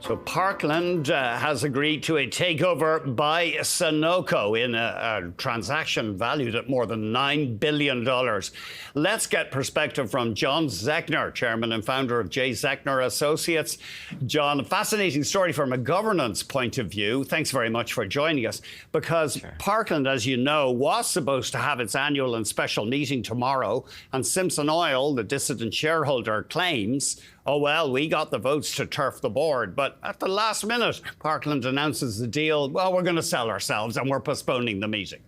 So Parkland has agreed to a takeover by Sunoco in a transaction valued at more than $9 billion. Let's get perspective from John Zechner, chairman and founder of Zechner Associates. John, a fascinating story from a governance point of view. Thanks very much for joining us, because Parkland, as you know, was supposed to have its annual and special meeting tomorrow, and Simpson Oil, the dissident shareholder, claims, oh, well, we got the votes to turf the board. But at the last minute, Parkland announces the deal. Well, we're going to sell ourselves and we're postponing the meeting.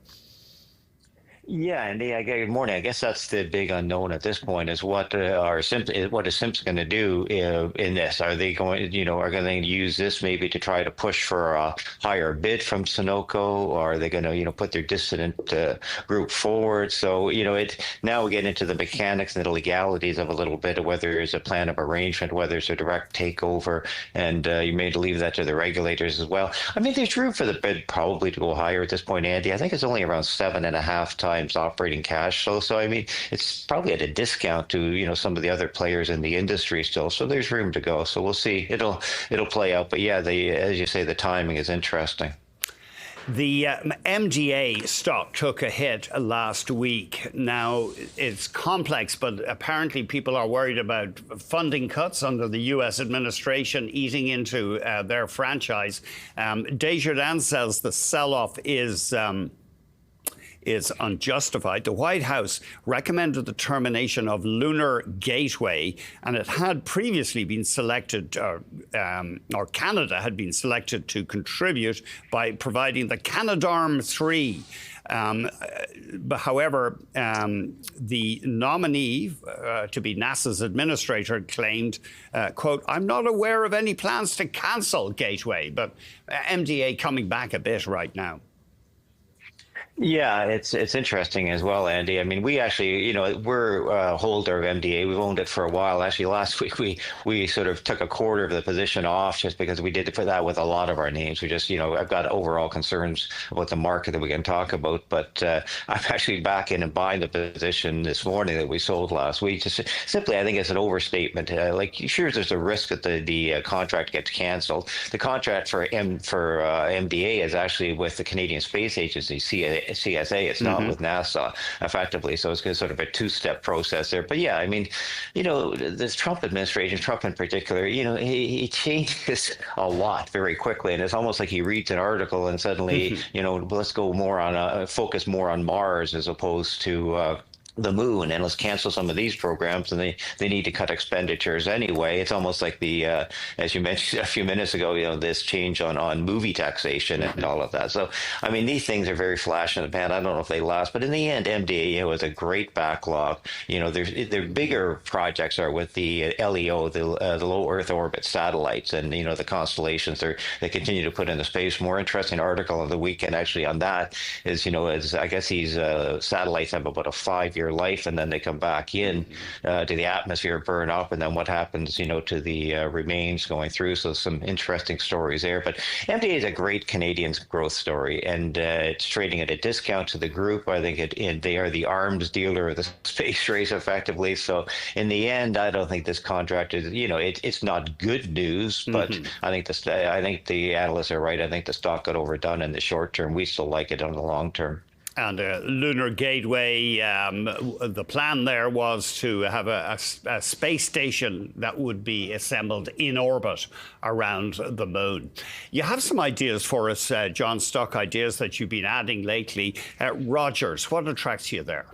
Yeah, and good morning. I guess that's the big unknown at this point is what is Simpson going to do in this? Are they going, are going to use this maybe to try to push for a higher bid from Sunoco, or are they going to, put their dissident group forward? So, now we get into the mechanics and the legalities of a little bit of whether there's a plan of arrangement, whether it's a direct takeover, and you may leave that to the regulators as well. I mean, there's room for the bid probably to go higher at this point, Andy. I think it's only around 7.5 times operating cash flow. So, I mean, it's probably at a discount to, some of the other players in the industry still. So there's room to go. So we'll see. It'll play out. But yeah, as you say, the timing is interesting. The MDA stock took a hit last week. Now, it's complex, but apparently people are worried about funding cuts under the U.S. administration eating into their franchise. Desjardins says the sell-off is unjustified. The White House recommended the termination of Lunar Gateway, and it had previously been selected, or Canada had been selected to contribute by providing the Canadarm3. However, the nominee to be NASA's administrator claimed, quote, "I'm not aware of any plans to cancel Gateway," but MDA coming back a bit right now. Yeah, it's interesting as well, Andy. I mean, we actually, we're a holder of MDA. We've owned it for a while. Actually, last week we sort of took a quarter of the position off just because we did that with a lot of our names. We just, I've got overall concerns about the market that we can talk about, but I'm actually back in and buying the position this morning that we sold last week. Just simply, I think it's an overstatement. Sure, there's a risk that the contract gets canceled. The contract for MDA is actually with the Canadian Space Agency, CSA. It's not with NASA, effectively. So it's sort of a two-step process there. But yeah, I mean, this Trump administration, Trump in particular, he changes a lot very quickly, and it's almost like he reads an article and suddenly, let's go more on focus more on Mars as opposed to the moon, and let's cancel some of these programs, and they need to cut expenditures anyway. It's almost like the as you mentioned a few minutes ago, this change on movie taxation and all of that. So I mean, these things are very flash in the pan. I don't know if they last, but in the end, MDA was a great backlog. Their bigger projects are with the LEO, the low Earth orbit satellites, and the constellations they continue to put into space. More interesting article of the weekend actually on that is I guess these satellites have about a 5-year life, and then they come back in to the atmosphere, burn up, and then what happens to the remains going through. So some interesting stories there. But MDA is a great Canadian growth story, and it's trading at a discount to the group. I think they are the arms dealer of the space race effectively. So in the end, I don't think this contract is it's not good news, but I think the analysts are right. I think the stock got overdone in the short term. We still like it on the long term. And Lunar Gateway, the plan there was to have a space station that would be assembled in orbit around the moon. You have some ideas for us, John, stock ideas that you've been adding lately. Rogers, what attracts you there?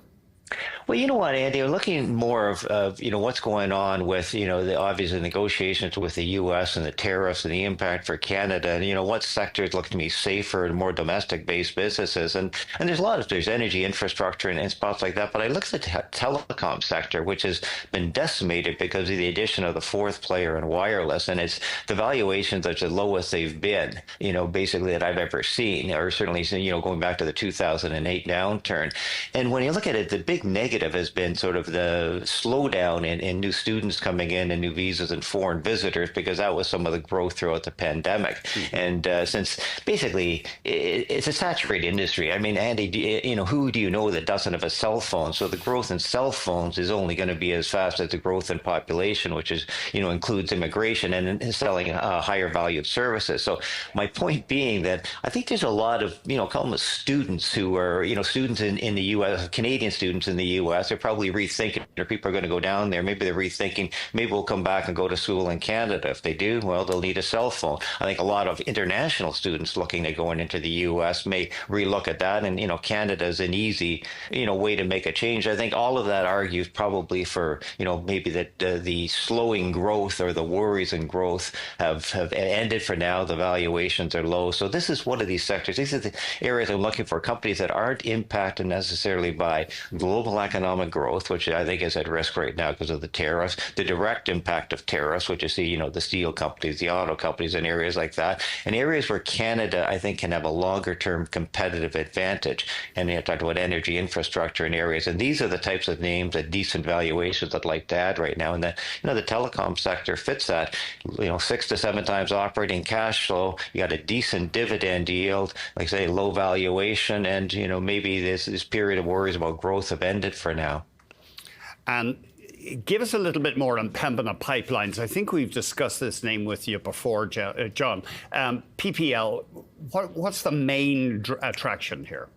Well, you know what, Andy, we're looking more of what's going on with, the obvious negotiations with the U.S. and the tariffs and the impact for Canada, and, what sectors look to be safer and more domestic-based businesses. And there's energy infrastructure and spots like that. But I look at the telecom sector, which has been decimated because of the addition of the fourth player in wireless. And the valuations are the lowest they've been, basically that I've ever seen, or certainly, going back to the 2008 downturn. And when you look at it, the big big negative has been sort of the slowdown in new students coming in and new visas and foreign visitors, because that was some of the growth throughout the pandemic. And since basically it's a saturated industry. I mean, Andy, who do you know that doesn't have a cell phone? So the growth in cell phones is only going to be as fast as the growth in population, which is, includes immigration and selling higher valued services. So my point being that I think there's a lot of, call them students who are, students in the U.S., Canadian students in the U.S. They're probably rethinking, or people are going to go down there. Maybe they're rethinking, maybe we'll come back and go to school in Canada. If they do, well, they'll need a cell phone. I think a lot of international students looking at going into the U.S. may relook at that. And, Canada is an easy, way to make a change. I think all of that argues probably for, maybe that the slowing growth or the worries in growth have ended for now. The valuations are low. So this is one of these sectors. These are the areas I'm looking for, companies that aren't impacted necessarily by global economic growth, which I think is at risk right now because of the tariffs, the direct impact of tariffs, which is the steel companies, the auto companies, and areas like that, and areas where Canada, I think, can have a longer term competitive advantage. And you talked about energy infrastructure in areas, and these are the types of names at decent valuations I'd like to add right now. And that, the telecom sector fits that, 6 to 7 times operating cash flow. You got a decent dividend yield, like say low valuation, and maybe this period of worries about growth have ended for now. And give us a little bit more on Pembina Pipelines. I think we've discussed this name with you before, John. PPL, what's the main attraction here?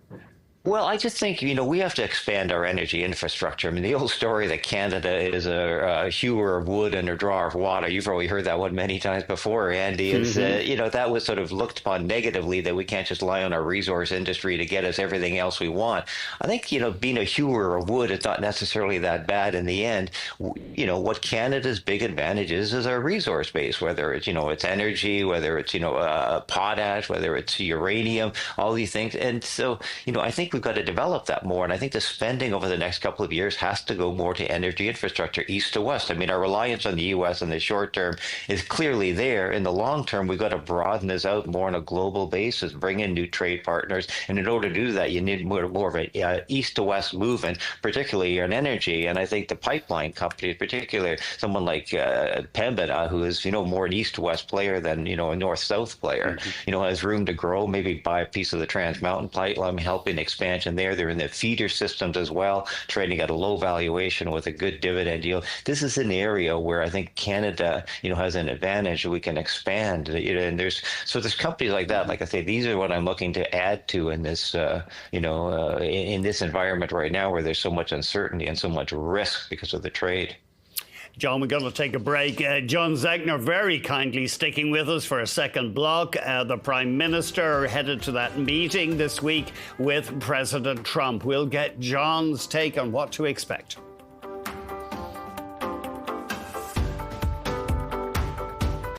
Well, I just think, we have to expand our energy infrastructure. I mean, the old story that Canada is a hewer of wood and a drawer of water, you've probably heard that one many times before, Andy, is, that was sort of looked upon negatively, that we can't just rely on our resource industry to get us everything else we want. I think, being a hewer of wood is not necessarily that bad in the end. What Canada's big advantage is our resource base, whether it's, it's energy, whether it's, potash, whether it's uranium, all these things. And so, I think we've got to develop that more. And I think the spending over the next couple of years has to go more to energy infrastructure, east to west. I mean, our reliance on the U.S. in the short term is clearly there. In the long term, we've got to broaden this out more on a global basis, bring in new trade partners. And in order to do that, you need more of an east to west movement, particularly in energy. And I think the pipeline companies, particularly someone like Pembina, who is, more an east to west player than, a north south player, has room to grow, maybe buy a piece of the Trans Mountain pipeline, helping expansion there. They're in the feeder systems as well, trading at a low valuation with a good dividend yield. This is an area where I think Canada, has an advantage. We can expand, and there's companies like that. Like I say, these are what I'm looking to add to in this, in this environment right now where there's so much uncertainty and so much risk because of the trade. John, we're going to take a break. John Zechner very kindly sticking with us for a second block. The Prime Minister headed to that meeting this week with President Trump. We'll get John's take on what to expect.